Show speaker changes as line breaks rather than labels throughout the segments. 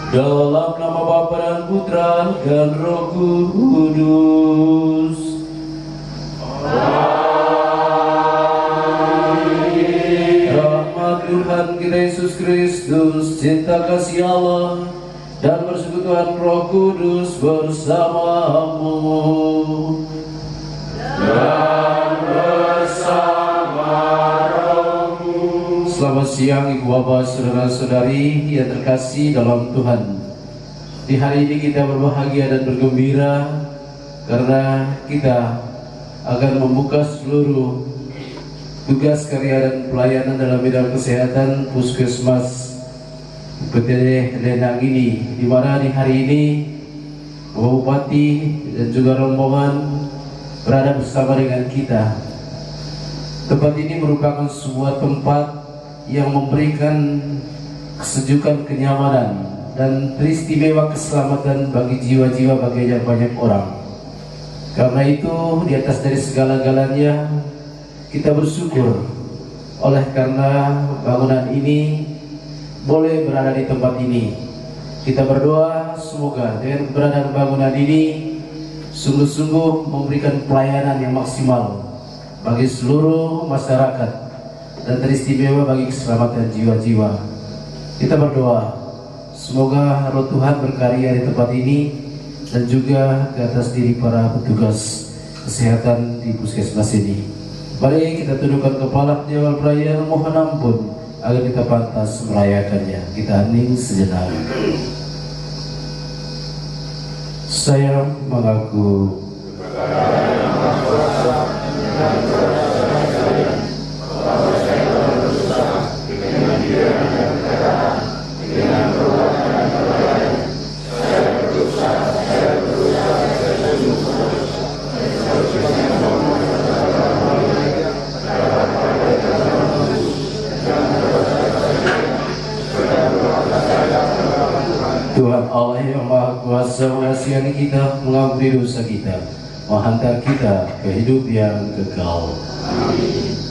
Dalam nama Bapa dan Putra dan Roh Kudus. Amin. Rahmat Tuhan kita Yesus Kristus, cinta kasih Allah, dan persekutuan Roh Kudus bersamamu. Dan bersama rohmu. Selamat siang Ibu Bapak Saudara-saudari yang terkasih dalam Tuhan. Di hari ini kita berbahagia dan bergembira karena kita akan membuka seluruh tugas karya dan pelayanan dalam bidang kesehatan Puskesmas PTD Lenang ini, di mana di hari ini Bapak Bupati dan juga rombongan berada bersama dengan kita. Tempat ini merupakan sebuah tempat yang memberikan kesejukan, kenyamanan, dan teristimewa keselamatan bagi jiwa-jiwa, bagi banyak orang. Karena itu, di atas dari segala-galanya, kita bersyukur oleh karena bangunan ini boleh berada di tempat ini. Kita berdoa semoga dengan keberadaan bangunan ini sungguh-sungguh memberikan pelayanan yang maksimal bagi seluruh masyarakat dan teristimewa bagi keselamatan jiwa-jiwa. Kita berdoa semoga Roh Tuhan berkarya di tempat ini dan juga ke atas diri para petugas kesehatan di puskesmas ini. Mari kita tundukkan kepala di awal perayaan, mohon ampun agar kita pantas merayakannya. Kita hening sejenak. Saya mengaku Tuhan Allah yang Maha Kuasa mengasihani kita, mengampuni dosa kita, menghantar kita ke hidup yang kekal. Amin.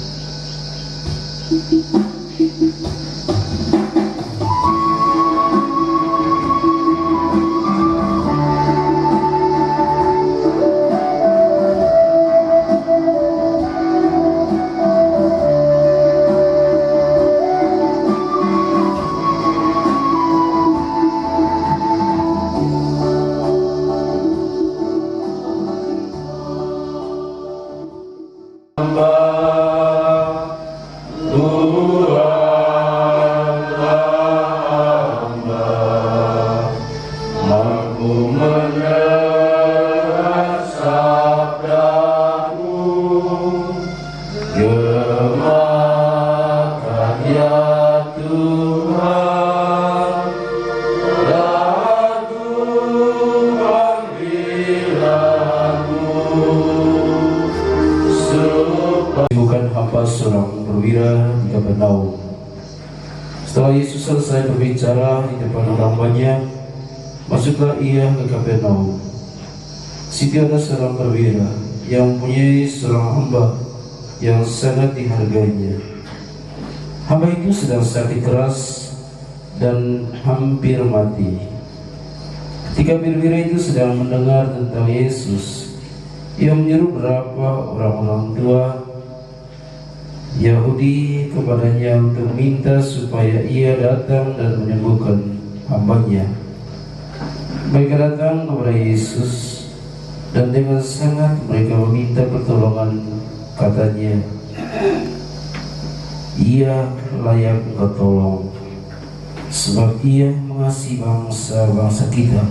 Setelah Yesus selesai berbicara di depan orang banyak, masuklah ia ke Kapernaum. Situ ada seorang perwira yang mempunyai seorang hamba yang sangat dihargainya. Hamba itu sedang sakit keras dan hampir mati. Ketika perwira itu sedang mendengar tentang Yesus, ia menyuruh beberapa orang-orang tua Yahudi kepadanya untuk minta supaya ia datang dan menyembuhkan hambanya. Mereka datang kepada Yesus dan dengan sangat mereka meminta pertolongan. Katanya, ia layak engkau tolong, sebab ia mengasihi bangsa-bangsa kita,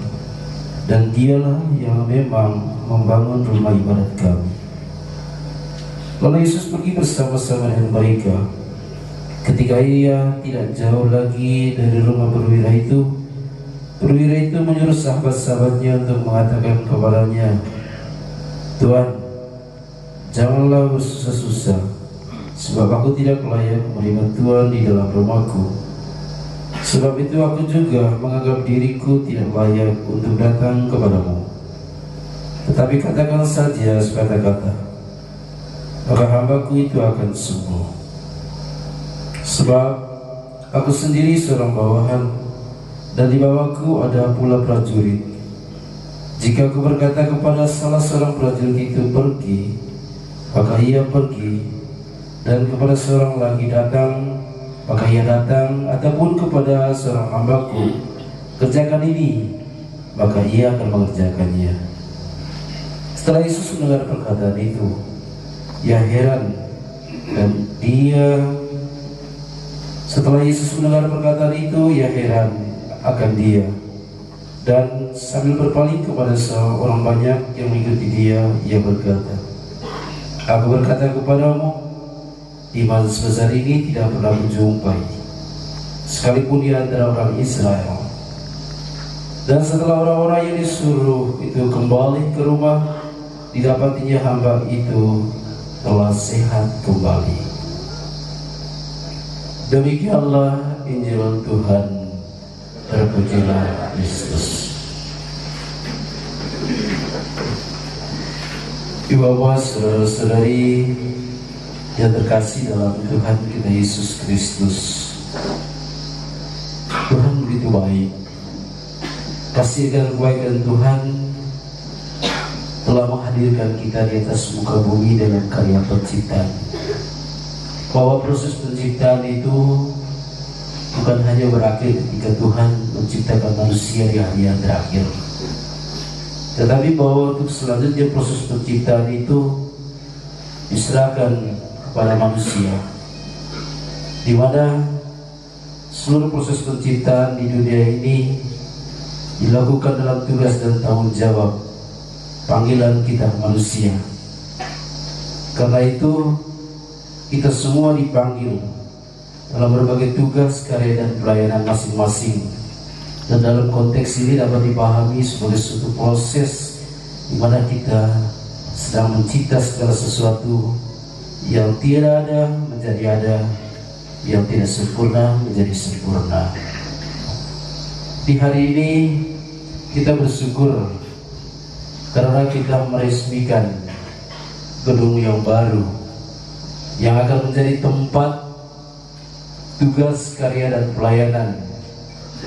dan dialah yang memang membangun rumah ibadat kami. Lalu Yesus pergi bersama-sama dengan mereka. Ketika ia tidak jauh lagi dari rumah perwira itu menyuruh sahabat-sahabatnya untuk mengatakan kepadanya, Tuhan, janganlah bersusah-susah, sebab aku tidak layak menerima Tuhan di dalam rumahku. Sebab itu aku juga menganggap diriku tidak layak untuk datang kepadamu. Tetapi katakan saja sekata-kata, maka hambaku itu akan sembuh. Sebab aku sendiri seorang bawahan dan di bawahku ada pula prajurit. Jika aku berkata kepada salah seorang prajurit itu pergi, maka ia pergi, dan kepada seorang lagi datang, maka ia datang, ataupun kepada seorang hambaku, kerjakan ini, maka ia akan mengerjakannya. Setelah Yesus mendengar perkataan itu, ia heran, dan setelah Yesus mendengar perkataan itu, ia heran akan dia, dan sambil berpaling kepada seorang banyak yang mengikuti dia, ia berkata, aku berkata kepadamu, iman sebesar ini tidak pernah kujumpai, sekalipun di antara orang Israel. Dan setelah orang-orang yang disuruh itu kembali ke rumah, didapatinya hamba itu telah sehat kembali. Demikianlah Injil Tuhan. Terpujilah Kristus. Ibu bapak, saudara-saudari yang terkasih dalam Tuhan kita Yesus Kristus, Tuhan begitu baik. Kasih dan kebaikan Tuhan telah menghadirkan kita di atas muka bumi dengan karya penciptaan. Bahwa proses penciptaan itu bukan hanya berakhir ketika Tuhan menciptakan manusia di hari yang terakhir, tetapi bahwa untuk selanjutnya proses penciptaan itu diserahkan kepada manusia, di mana seluruh proses penciptaan di dunia ini dilakukan dalam tugas dan tanggung jawab panggilan kita manusia. Karena itu kita semua dipanggil dalam berbagai tugas, karya dan pelayanan masing-masing. Dan dalam konteks ini dapat dipahami sebagai suatu proses di mana kita sedang mencipta segala sesuatu yang tidak ada menjadi ada, yang tidak sempurna menjadi sempurna. Di hari ini kita bersyukur karena kita meresmikan gedung yang baru yang akan menjadi tempat tugas, karya dan pelayanan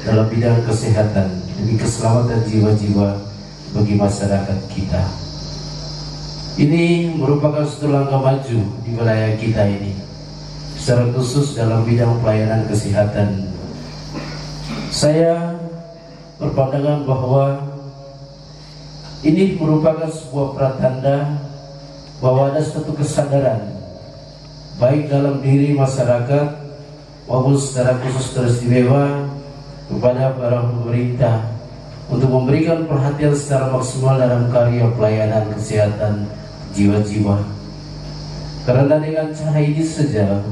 dalam bidang kesehatan demi keselamatan jiwa-jiwa bagi masyarakat kita. Ini merupakan suatu langkah maju di wilayah kita ini, secara khusus dalam bidang pelayanan kesehatan. Saya berpandangan bahwa ini merupakan sebuah pratanda bahwa ada suatu kesadaran baik dalam diri masyarakat maupun secara khusus teristimewa kepada para pemerintah untuk memberikan perhatian secara maksimal dalam karya pelayanan kesehatan jiwa-jiwa. Karena dengan cara ini saja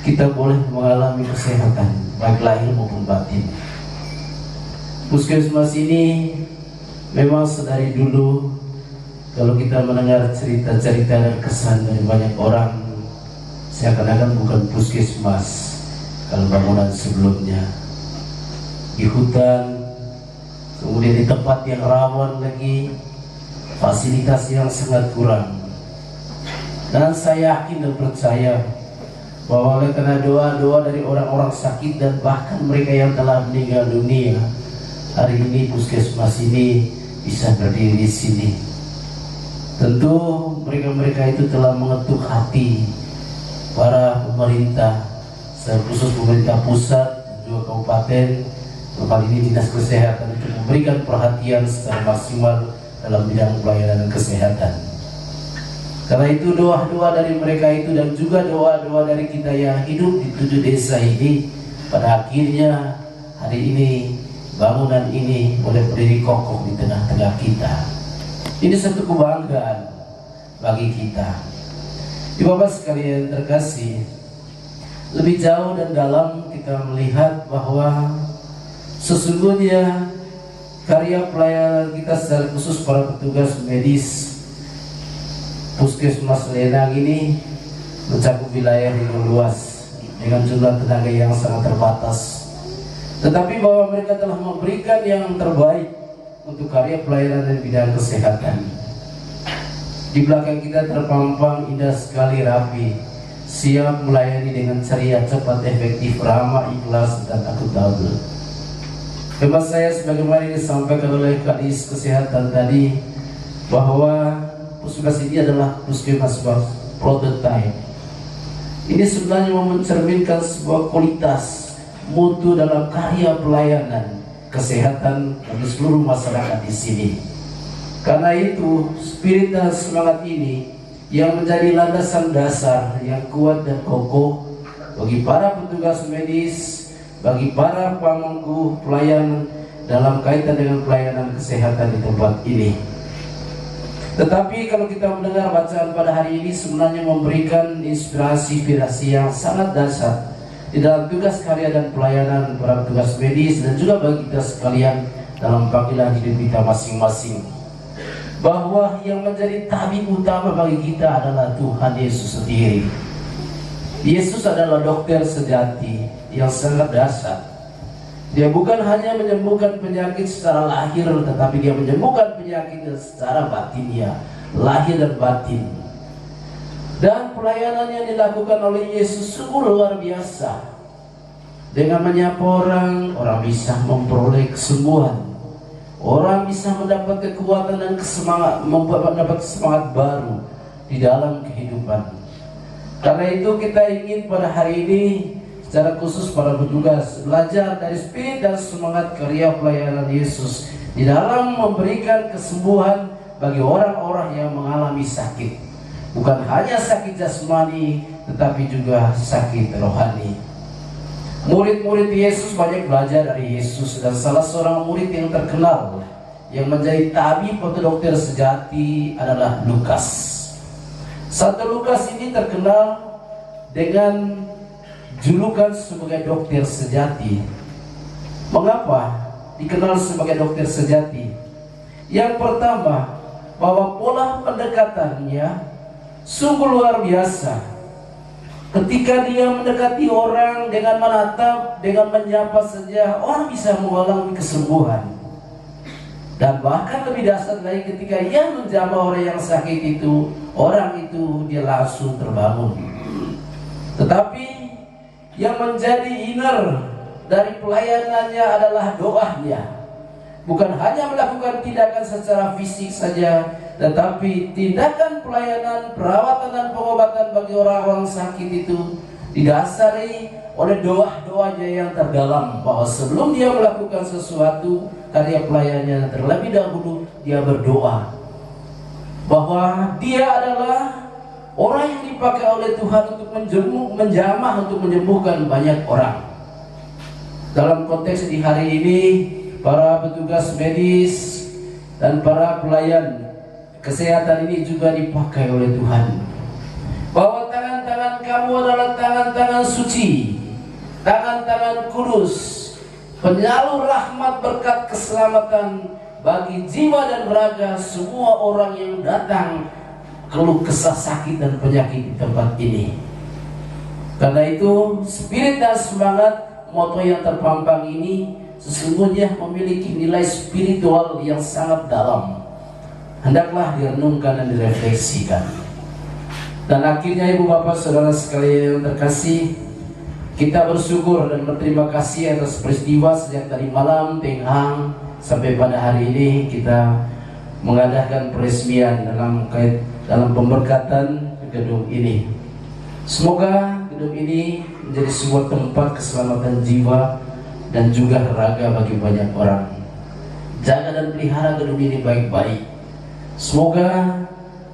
kita boleh mengalami kesehatan baik lahir maupun batin. Puskesmas ini memang sedari dulu, kalau kita mendengar cerita-cerita dan kesan dari banyak orang, seakan-akan bukan puskesmas kalau bangunan sebelumnya di hutan, kemudian di tempat yang rawan lagi, fasilitas yang sangat kurang. Dan saya yakin dan percaya bahwa oleh karena doa-doa dari orang-orang sakit dan bahkan mereka yang telah meninggal dunia, hari ini puskesmas ini bisa berdiri di sini. Tentu mereka-mereka itu telah mengetuk hati para pemerintah, secara khusus pemerintah pusat dan juga kabupaten, kali ini dinas kesehatan, untuk memberikan perhatian secara maksimal dalam bidang pelayanan kesehatan. Karena itu doa-doa dari mereka itu dan juga doa-doa dari kita yang hidup di 7 desa ini, pada akhirnya hari ini bangunan ini boleh berdiri kokoh di tengah-tengah kita. Ini satu kebanggaan bagi kita. Ibu bapak sekalian terkasih, lebih jauh dan dalam kita melihat bahwa sesungguhnya karya pelayanan kita secara khusus para petugas medis Puskesmas Lenang ini mencakup wilayah yang luas dengan jumlah tenaga yang sangat terbatas, tetapi bahwa mereka telah memberikan yang terbaik untuk karya pelayanan dan bidang kesehatan. Di belakang kita terpampang indah sekali, rapi, siap melayani dengan ceria, cepat, efektif, ramah, ikhlas dan akuntabel. Hemat saya sebagaimana disampaikan oleh Kadis Kesehatan tadi, bahwa puskesmas ini adalah puskesmas prototipe. Ini sebenarnya mencerminkan sebuah kualitas mutu dalam karya pelayanan kesehatan bagi seluruh masyarakat di sini. Karena itu, spirit dan semangat ini yang menjadi landasan dasar yang kuat dan kokoh bagi para petugas medis, bagi para pemangku pelayanan dalam kaitan dengan pelayanan kesehatan di tempat ini. Tetapi kalau kita mendengar bacaan pada hari ini sebenarnya memberikan inspirasi yang sangat dasar di dalam tugas karya dan pelayanan para petugas medis dan juga bagi kita sekalian dalam panggilan hidup kita masing-masing, bahwa yang menjadi tabib utama bagi kita adalah Tuhan Yesus sendiri. Yesus adalah dokter sejati yang sangat dasar. Dia bukan hanya menyembuhkan penyakit secara lahir, tetapi dia menyembuhkan penyakit secara batinnya, lahir dan batin. Dan pelayanan yang dilakukan oleh Yesus sungguh luar biasa. Dengan menyapa orang bisa memperoleh kesembuhan. Orang bisa mendapat kekuatan dan mendapat semangat baru di dalam kehidupan. Karena itu kita ingin pada hari ini secara khusus para petugas belajar dari spirit dan semangat karya pelayanan Yesus di dalam memberikan kesembuhan bagi orang-orang yang mengalami sakit. Bukan hanya sakit jasmani, tetapi juga sakit rohani. Murid-murid Yesus banyak belajar dari Yesus, dan salah seorang murid yang terkenal yang menjadi tabib atau dokter sejati adalah Lukas. Santo Lukas ini terkenal dengan julukan sebagai dokter sejati. Mengapa dikenal sebagai dokter sejati? Yang pertama, bahwa pola pendekatannya sungguh luar biasa. Ketika dia mendekati orang dengan menatap, dengan menyapa saja, orang bisa mengalami kesembuhan. Dan bahkan lebih dasar lagi, ketika ia menjamah orang yang sakit itu, orang itu dia langsung terbangun. Tetapi yang menjadi inner dari pelayanannya adalah doanya. Bukan hanya melakukan tindakan secara fisik saja, tetapi tindakan pelayanan, perawatan dan pengobatan bagi orang-orang sakit itu didasari oleh doa-doanya yang terdalam, bahwa sebelum dia melakukan sesuatu karya pelayanannya, terlebih dahulu dia berdoa bahwa dia adalah orang yang dipakai oleh Tuhan untuk menjamah, untuk menyembuhkan banyak orang. Dalam konteks di hari ini, para petugas medis dan para pelayan kesehatan ini juga dipakai oleh Tuhan, bahwa tangan-tangan kamu adalah tangan-tangan suci, tangan-tangan kudus, penyalur rahmat berkat keselamatan bagi jiwa dan raga semua orang yang datang keluh kesah sakit dan penyakit di tempat ini. Karena itu, spirit dan semangat moto yang terpampang ini sesungguhnya memiliki nilai spiritual yang sangat dalam. Hendaklah direnungkan dan direfleksikan. Dan akhirnya Ibu Bapak Saudara sekalian yang terkasih, kita bersyukur dan berterima kasih atas peristiwa sejak tadi malam Tenghang sampai pada hari ini kita mengadakan peresmian dalam pemberkatan gedung ini. Semoga gedung ini menjadi sebuah tempat keselamatan jiwa dan juga raga bagi banyak orang. Jaga dan pelihara gedung ini baik-baik. Semoga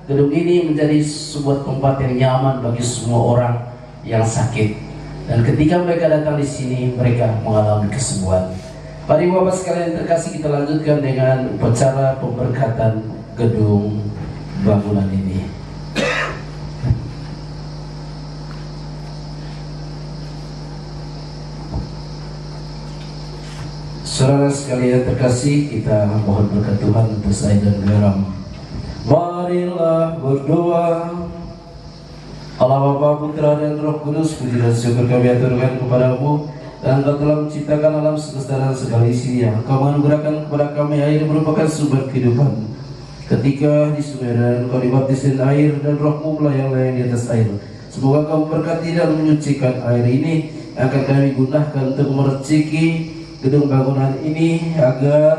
gedung ini menjadi sebuah tempat yang nyaman bagi semua orang yang sakit, dan ketika mereka datang di sini mereka mengalami kesembuhan. Mari Bapak sekalian terkasih, kita lanjutkan dengan upacara pemberkatan gedung bangunan ini. Saudara sekalian terkasih, kita mohon berkat Tuhan untuk saya dan garam. Marilah berdoa. Allah Bapa, Putra dan Roh Kudus, puji dan syukur kami aturkan kepadamu, dan Engkau telah menciptakan alam semesta dan segala isinya. Engkau menganugerahkan kepada kami air yang merupakan sumber kehidupan. Ketika di sungai dan Engkau dibaptisin air, dan Roh-Mu melayang-layang di atas air. Semoga Engkau memberkati dan menyucikan air ini yang akan kami gunakan untuk mereciki gedung bangunan ini agar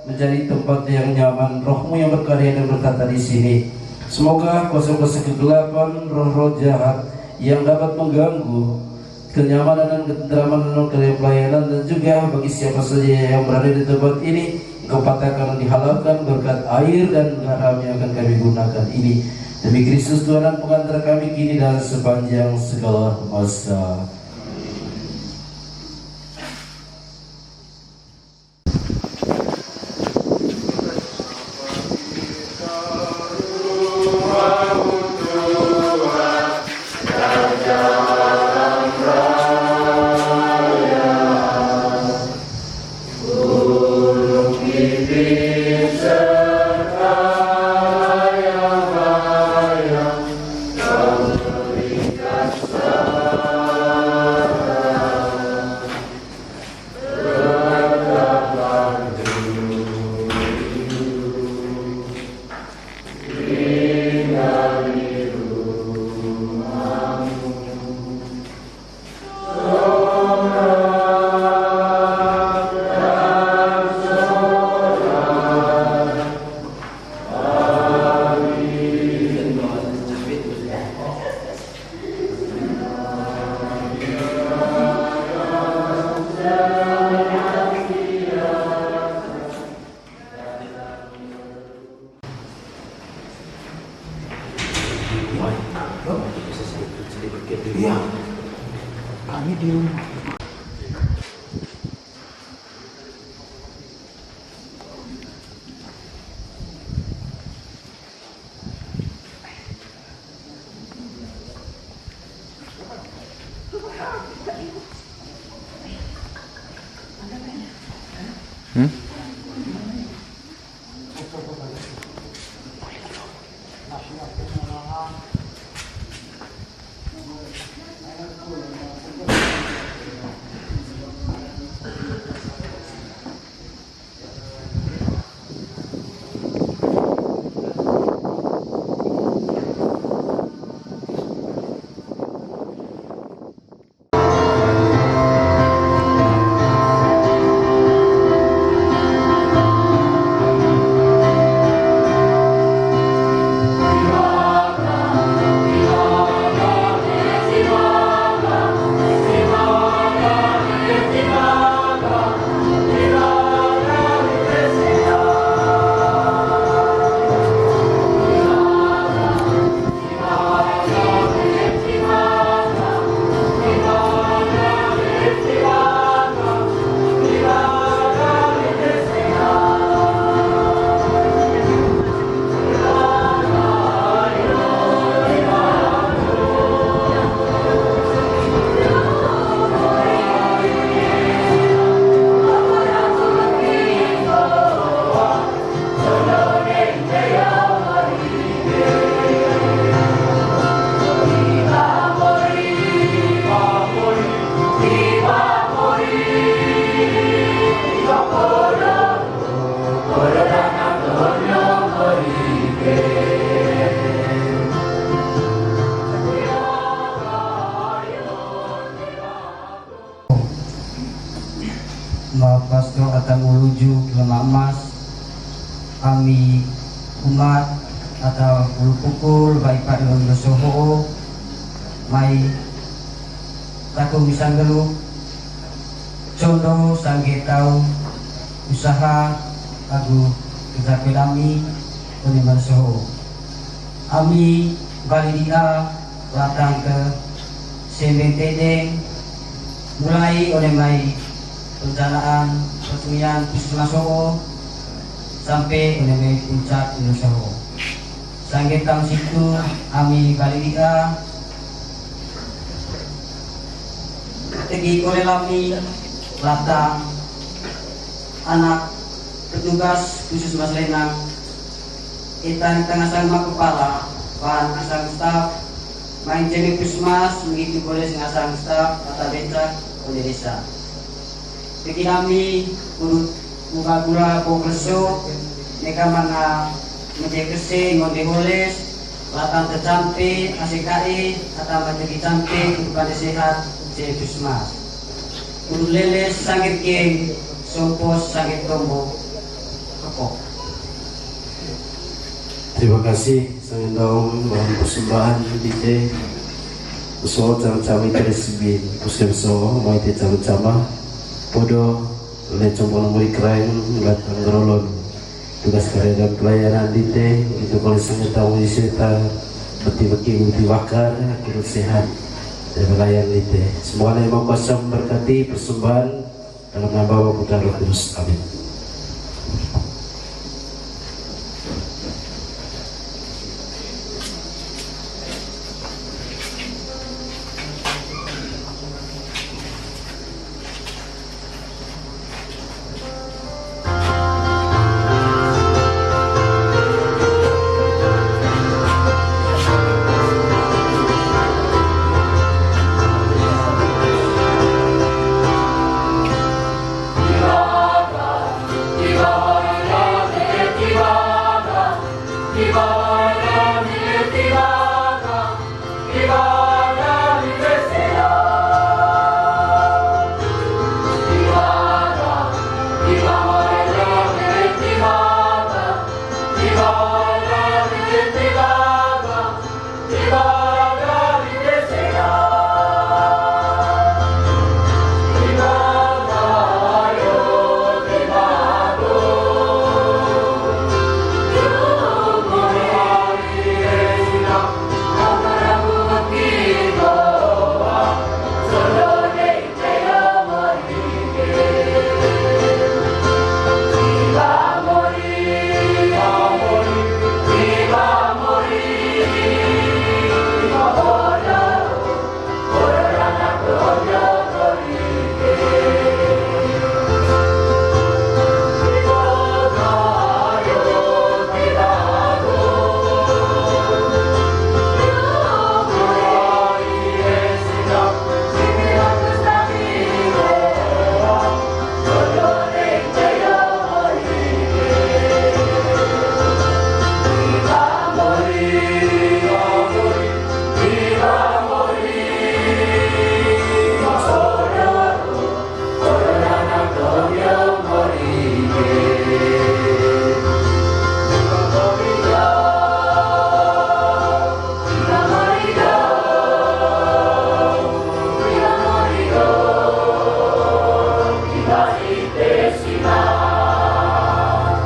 menjadi tempat yang nyaman. Roh-Mu yang berkarya dan berkata di sini. Semoga kuasa-kuasa kegelapan, roh-roh jahat yang dapat mengganggu kenyamanan dan ketenteraman dalam pelayanan, dan juga bagi siapa saja yang berada di tempat ini, Engkau patahkan dihalalkan berkat air dan garam yang akan kami gunakan ini. Demi Kristus Tuhan dan pengantar kami kini dan sepanjang segala masa.
Iya, kami di rumah.
Pastor akan menuju ke Emas, kami umat atau bulu pukul baik Pak dengan bersoho mai takung misang gelu condo sangge tau usaha agu kita pelami peniman soho ami bali dia datang ke Sembentedeng mulai oleh mai perencanaan pertemuan Puskesmas Soho sampai oleh puncak Soho. Sanggit tahun situ kami balik dia tegi oleh lami latang anak petugas khusus Mas Lenang kita tengah sama kepala bahan asal staf main jemi Puskesmas mengikuti oleh asal staf atau becak oleh desa. Bagi kami urut muka gula pokreso mereka mana menjekese ngonde holes latang tercampe ACKI atau menjadi campe kepada sehat Puskesmas Uleles sakit king, sopos sakit tombo, kapok.
Terima kasih sangat daun bahan persembahan DJ Uso cama-cama teresibin Puskem so mau itu cama-cama Podo lecong pengumuri keren Ngat anggarolon Tugas karya dan pelayanan DJ Itu kalau sangat tahu wisata Beti-beti bakar Kurut sehat dan pelayan DJ Semoga Allah yang kuasa memberkati persembahan Dalam nama Bapa Putra Roh Kudus. Amin.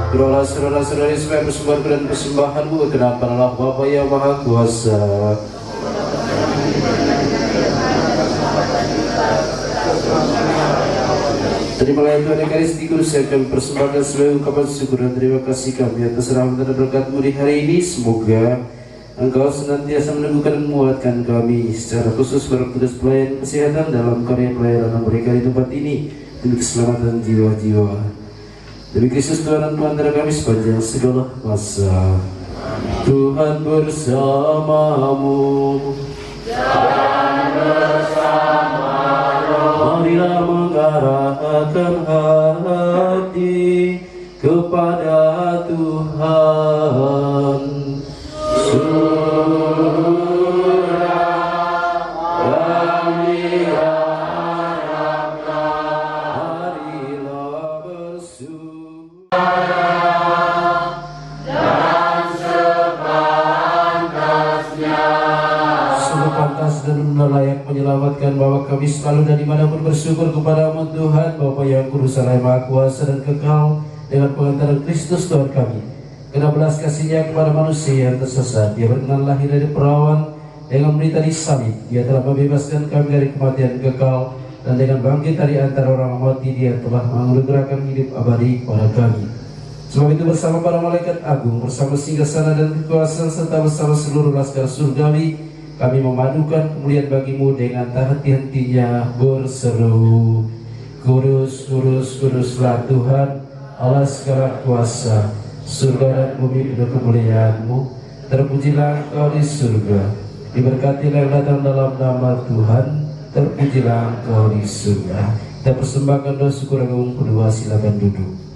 Doalah saudara-saudari supaya persembahan dan persembahanmu kenakan Allah Bapa yang Maha Kuasa. Terimalah yang Tuhan Ekaristikus yang kami persembahkan sebagai ungkapan syukur dan terima kasih kami atas rahmat dan berkat-Mu di hari ini. Semoga Engkau senantiasa meneguhkan dan menguatkan kami secara khusus para petugas pelayanan kesehatan dalam karya pelayanan yang mereka di tempat ini demi keselamatan jiwa-jiwa. Demi Kristus Tuhan dan Tuhan antara kami sepanjang segala masa. Tuhan bersamamu. Dan bersama roh. Marilah mengarahkan hati kepada Tuhan. Layak menyelamatkan bahwa kami selalu dan dimanapun bersyukur kepada-Mu Tuhan Bapa yang Kudus yang Maha Kuasa dan kekal dengan pengantaran Kristus Tuhan kami. Karena belas kasih-Nya kepada manusia yang tersesat, Dia berkenan lahir dari perawan dengan menderita di salib. Dia telah membebaskan kami dari kematian kekal, dan dengan bangkit dari antara orang mati Dia telah menganugerahkan hidup abadi kepada kami. Sebab itu bersama para malaikat agung, bersama singgasana dan kekuasaan, serta bersama seluruh laskar surgawi, kami memadukan kemuliaan bagi-Mu dengan tak henti-hentinya berseru, Kudus, kudus, kuduslah Tuhan Allah segala kuasa, surga dan bumi penuh kemuliaan-Mu. Terpujilah Engkau di surga, diberkatilah yang datang dalam nama Tuhan, terpujilah Engkau di surga. Kita persembahkan doa syukur agung kedua, silakan duduk.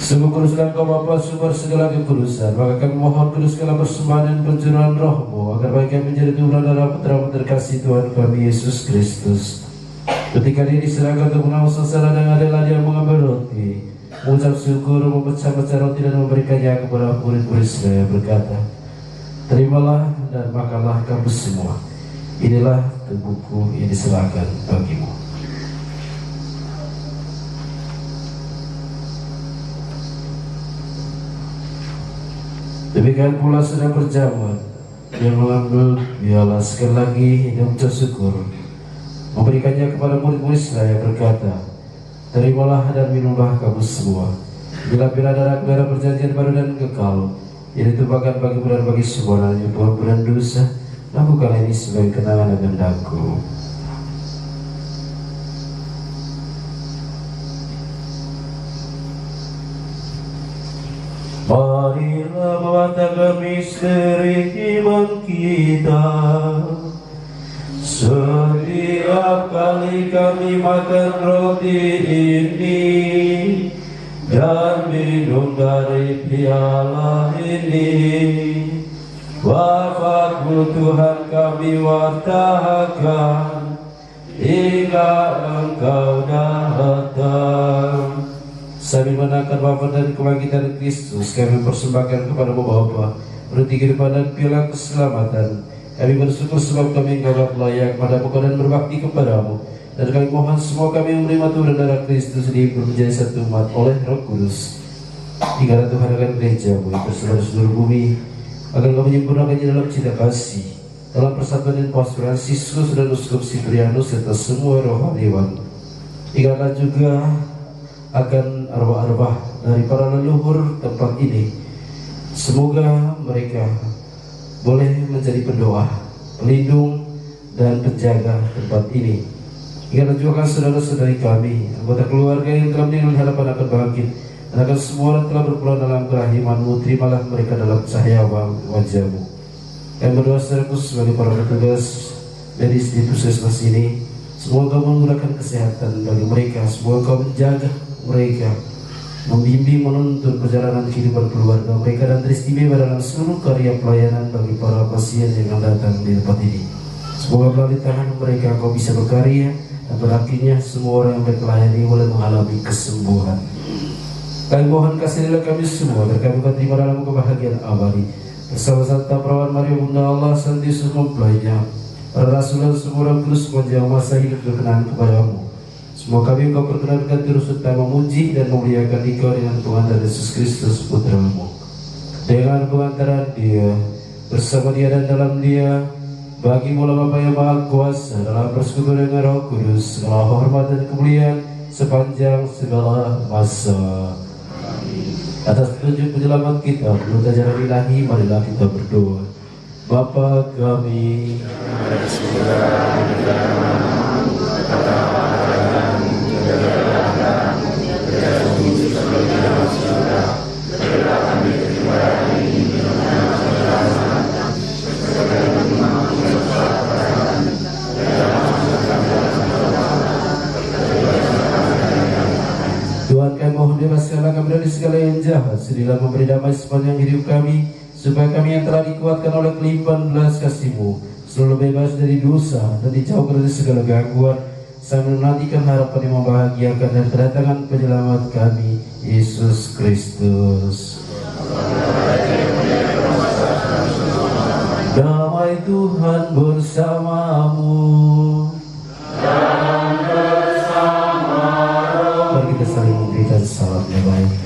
Sungguh kuduslah Engkau Bapa, sumber segala kekudusan. Maka kami mohon kuduskanlah persembahan dan pencurahan Roh-Mu, agar bagi kami menjadi tubuh dan darah Putra-Mu terkasih Tuhan kami Yesus Kristus. Ketika dia diserahkan untuk menanggung sengsara dan adalah dia mengambil roti, mengucap syukur, memecah-mecah roti dan memberikannya kepada murid-murid Israel berkata, terimalah dan makanlah kamu semua. Inilah tubuhku yang diserahkan bagimu. Demikian pula sedang berjamuan, dia mengambil piala sekali lagi dan mengucap syukur, memberikannya kepada murid-murid Israel berkata, terimalah dan minumlah kamu semua. Inilah piala darah perjanjian baru dan kekal, yang ditumpahkan bagimu dan bagi semua dan pengampunan dosa. Lakukanlah ini sebagai kenangan akan aku. Marilah mematakan misteri iman kita. Setiap kali kami makan roti ini dan minum dari piala ini, wafatmu Tuhan kami wartakan hingga Engkau datang. Sambil menangkan wafat dan kebangkitan Kristus, kami persembahkan kepada-Mu Bapa roti kehidupan dan piala keselamatan. Kami bersyukur sebab kami anggap layak padamu dan berbakti kepadamu. Dan kami mohon semua kami menerima tubuh dan darah Kristus dihibur menjadi satu umat oleh Roh Kudus. Hingga Tuhan akan gereja-Mu yang tersebar di seluruh bumi, agar Kau menyempurnakannya dalam cinta kasih, dalam persatuan dan pastoran Siskus dan Uskup Siprianus serta semua rohaniwan. Hingga juga akan arwah-arwah dari para leluhur tempat ini. Semoga mereka boleh menjadi pendoa, pelindung, dan penjaga tempat ini. Hingga juga saudara-saudari kami, anggota keluarga yang telah meninggal hadapan akan bangkit, dan akan semua yang telah berpulang dalam kerahiman-Mu, terimalah mereka dalam cahaya wajah-Mu. Kami berdoa secara khusus bagi para petugas medis di puskesmas ini. Semoga Kau menggunakan kesehatan bagi mereka, semoga Kau menjaga mereka, membimbing menuntun perjalanan kehidupan keluarga mereka, dan teristimewa dalam seluruh karya pelayanan bagi para pasien yang akan datang di tempat ini. Semoga melalui tangan mereka Kau bisa berkarya, dan berakhirnya semua orang yang mereka layani boleh mengalami kesembuhan. Kami mohon kasihanilah kami semua agar kami dapat terima dalam kebahagiaan abadi bersama Santa Perawan Maria Bunda Allah, Santo Yesus mempelainya, para rasul dan semua orang kudus sepanjang masa hidup berkenan kepadamu. Semua kami Engkau perkenankan terus serta memuji dan memuliakan Engkau dengan pengantar Yesus Kristus Putra-Mu. Dengan pengantaran Dia, bersama Dia dan dalam Dia, bagi mula Bapa yang Maha Kuasa dalam persekutuan dengan Roh Kudus, segala hormat dan kemuliaan sepanjang segala masa. Atas petunjuk penyelamat kita, menurut ajaran ilahi, marilah kita berdoa. Bapa kami, Tuhan kami mohon bebaskanlah kami dari segala yang jahat, sedilah memberi damai sepanjang hidup kami, supaya kami yang telah dikuatkan oleh kelimpahan belas kasih-Mu selalu bebas dari dosa dan dijauhkan dari segala gangguan, sambil menantikan harapan yang membahagiakan dan kedatangan penyelamat kami, Yesus Kristus. Damai Tuhan bersamamu. Mari kita saling memberikan salam yang baik.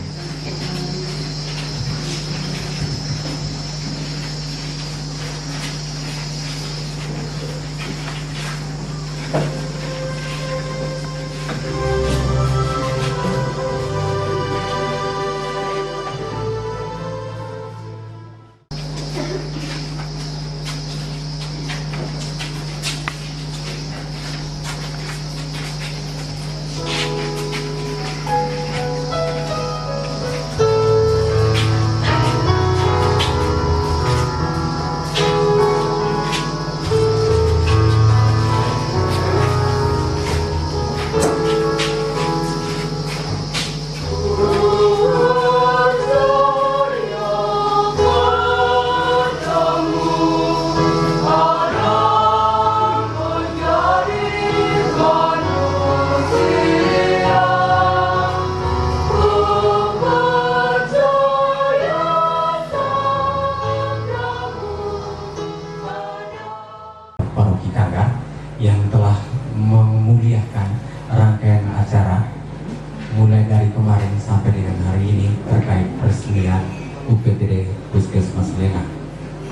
UPTD Puskesmas Lena,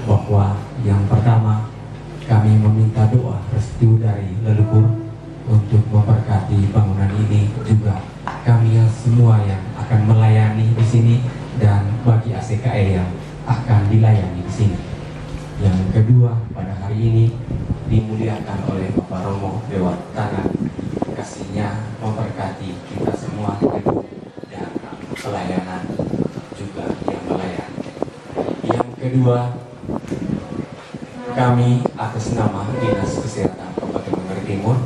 bahwa yang pertama kami meminta doa restu dari leluhur untuk memberkati bangunan ini, juga kami semua yang akan melayani di sini dan bagi ACKE yang akan dilayani di sini. Yang kedua, pada hari ini dimuliakan oleh Bapak Romo lewat tangan kasihnya memberkati kita semua gedung dan pelayanan juga yang melayani. Yang kedua, kami atas nama Dinas Kesehatan Kabupaten Manggarai Timur,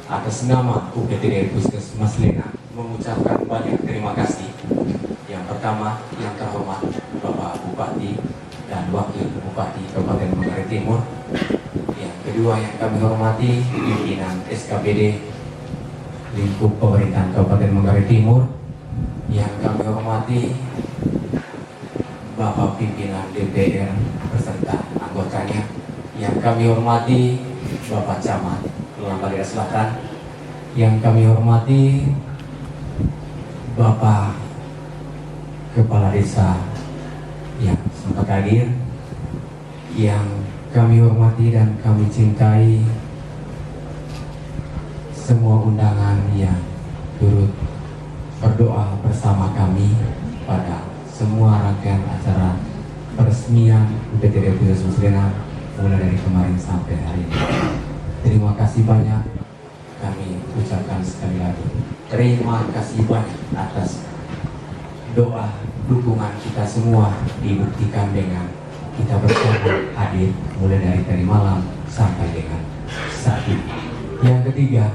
atas nama UPTD Puskesmas Lena mengucapkan banyak terima kasih. Yang pertama, yang terhormat Bapak Bupati dan Wakil Bupati Kabupaten Manggarai Timur. Yang kedua yang kami hormati pimpinan SKPD lingkup pemerintahan Kabupaten Manggarai Timur. Yang kami hormati Bapak pimpinan DPR beserta anggotanya. Yang kami hormati Bapak Camat Kelambarian Selatan. Yang kami hormati Bapak Kepala Desa yang sempat hadir. Yang kami hormati dan kami cintai semua undangan yang turut berdoa bersama kami pada semua rangkaian acara peresmian UPTD Puskesmas Lena mulai dari kemarin sampai hari ini. Terima kasih banyak kami ucapkan sekali lagi. Terima kasih banyak atas doa dukungan kita semua, dibuktikan dengan kita bersama hadir mulai dari tadi malam sampai dengan saat ini. Yang ketiga,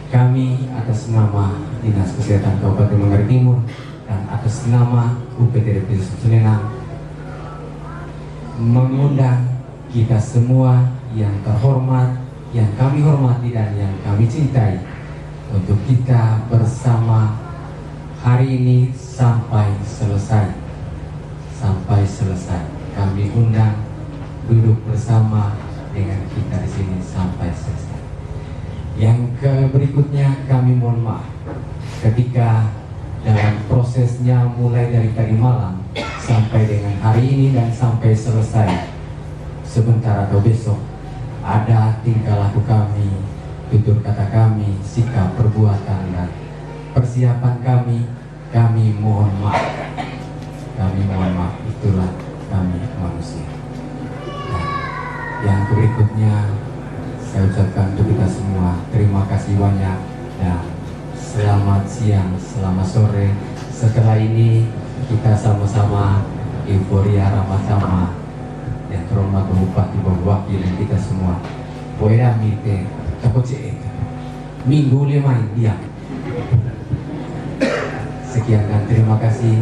kami atas nama Dinas Kesehatan Kabupaten Manggarai Timur dan atas nama UPTD Puskesmas Lena mengundang kita semua yang terhormat, yang kami hormati dan yang kami cintai untuk kita bersama hari ini sampai selesai. Sampai selesai kami undang duduk bersama dengan kita di sini sampai selesai. Yang berikutnya kami mohon maaf ketika dalam prosesnya mulai dari tadi malam sampai dengan hari ini dan sampai selesai sebentar atau besok ada tingkah laku kami, tutur kata kami, sikap, perbuatan dan persiapan kami mohon maaf. Kami mohon maaf, itulah kami manusia. Nah, yang berikutnya saya ucapkan untuk kita semua terima kasih banyak dan selamat siang, selamat sore. Setelah ini kita sama-sama euforia sama-sama yang terhormat Bupati Bupati dan kita semua. Boleh mite takut minggu 5 dia. Sekian dan terima kasih.